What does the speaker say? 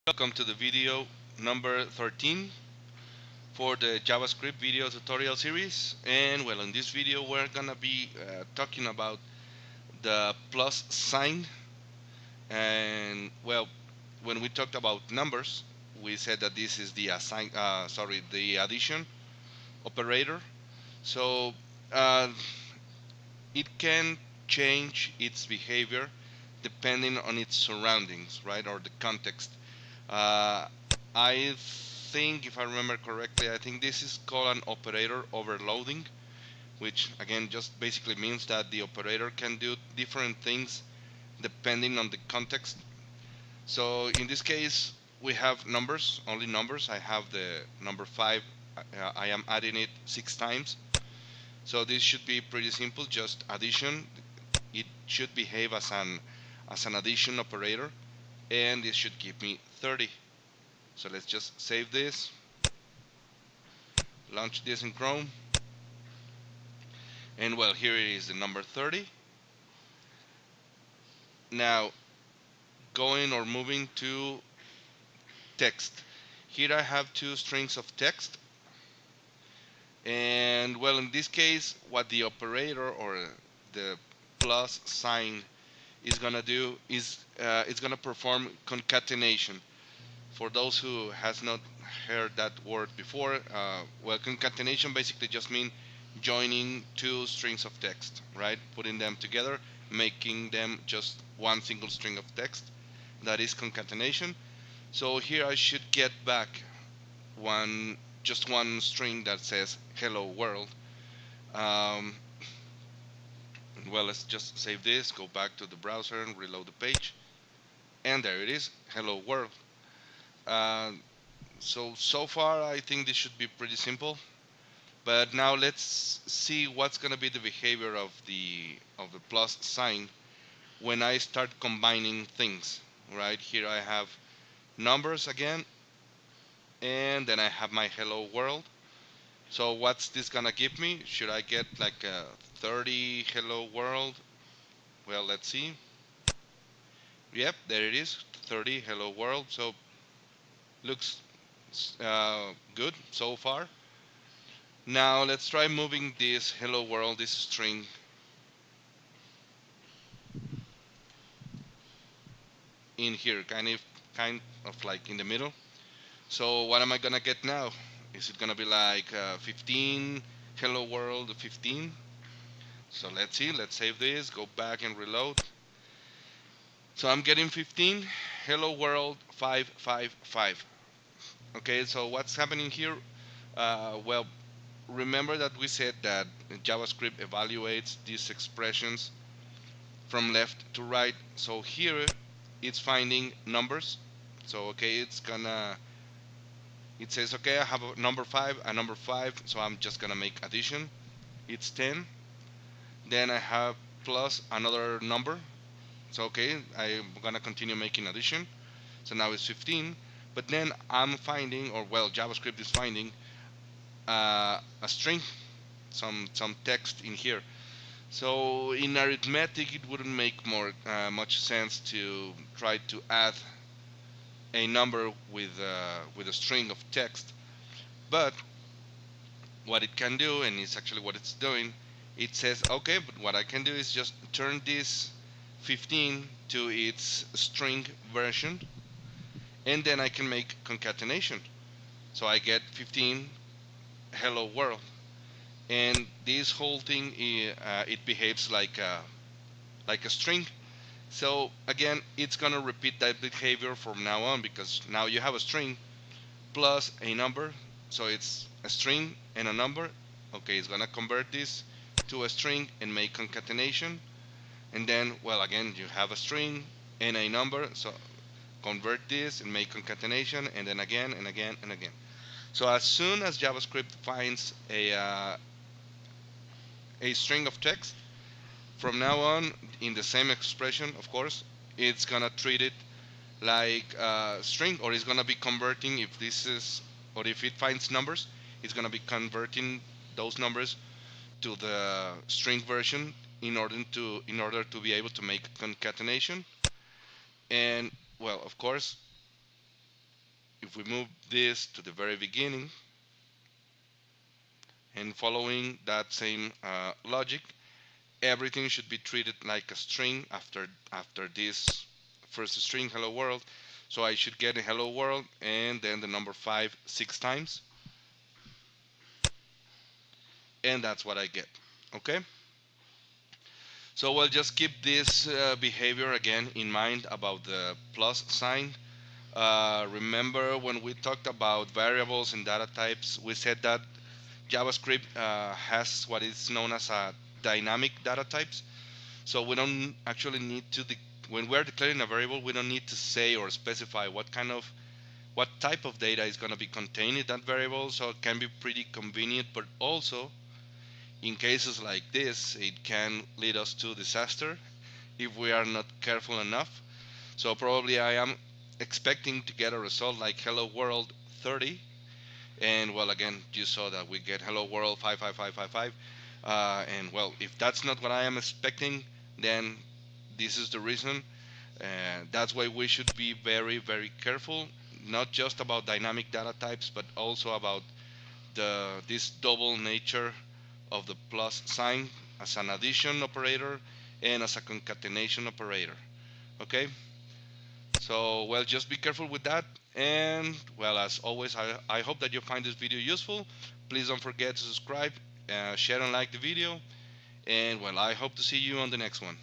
Welcome to the video number 13 for the JavaScript video tutorial series. And well, in this video we're gonna be talking about the plus sign. And well, when we talked about numbers, we said that this is the the addition operator. So uh, it can change its behavior depending on its surroundings, right, or the context. Uh, I think, if I remember correctly, I think this is called an operator overloading, which again just basically means that the operator can do different things depending on the context. So in this case, we have numbers, only numbers. I have the number 5. I am adding it 6 times. So this should be pretty simple, just addition. It should behave as an addition operator, and this should give me 30. So let's just save this, launch this in Chrome, and well, here it is, the number 30. Now, going or moving to text. Here I have two strings of text, and well, in this case, what the operator or the plus sign is gonna do is it's gonna perform concatenation. For those who has not heard that word before, well, concatenation basically just means joining two strings of text, right? Putting them together, making them just one single string of text. That is concatenation. So here I should get back just one string that says hello world. Um, well, let's just save this, go back to the browser and reload the page, and there it is, hello world. Uh, so far I think this should be pretty simple. But now let's see what's gonna be the behavior of the plus sign when I start combining things. Right here I have numbers again, and then I have my hello world. So what's this gonna give me? Should I get like a 30 hello world? Well, let's see. Yep, there it is, 30 hello world. So looks good so far. Now let's try moving this hello world, this string, in here, kind of like in the middle. So what am I gonna get now? Is it gonna be like 15 hello world 15? So let's see, let's save this, go back and reload. So I'm getting 15 hello world 555. Okay, so what's happening here? Well, remember that we said that JavaScript evaluates these expressions from left to right. So here it's finding numbers. So okay, it says okay, I have a number 5, a number 5, so I'm just gonna make addition. It's 10. Then I have plus another number. So okay, I'm gonna continue making addition. So now it's 15. But then I'm finding, or well, JavaScript is finding a string, some text in here. So in arithmetic, it wouldn't make much sense to try to add a number with a string of text. But what it can do, and it's actually what it's doing, it says, okay, but what I can do is just turn this 15 to its string version, and then I can make concatenation. So I get 15 hello world, and this whole thing it behaves like a string. So again, it's gonna repeat that behavior from now on, because now you have a string plus a number. So it's a string and a number. Okay, it's gonna convert this to a string and make concatenation. And then, well, again, you have a string and a number. So convert this and make concatenation, and then again and again and again. So as soon as JavaScript finds a string of text, from now on, in the same expression, of course, it's gonna treat it like a string, or it's gonna be converting, if this is, or if it finds numbers, it's gonna be converting those numbers to the string version in order to be able to make concatenation. And well, of course, if we move this to the very beginning and following that same logic, everything should be treated like a string after this first string hello world. So I should get a hello world and then the number 5 6 times, and that's what I get. Okay, so we'll just keep this behavior again in mind about the plus sign. Remember when we talked about variables and data types, we said that JavaScript has what is known as a dynamic data types. So we don't actually need to, when we're declaring a variable, we don't need to say or specify what type of data is going to be contained in that variable. So it can be pretty convenient, but also in cases like this, it can lead us to disaster if we are not careful enough. So probably I am expecting to get a result like hello world 30, and well, again, you saw that we get hello world 55555, and well, if that's not what I am expecting, then this is the reason. That's why we should be very, very careful, not just about dynamic data types, but also about this double nature of the plus sign as an addition operator and as a concatenation operator. Okay, so well, just be careful with that. And well, as always, I hope that you find this video useful. Please don't forget to subscribe, share and like the video, and well, I hope to see you on the next one.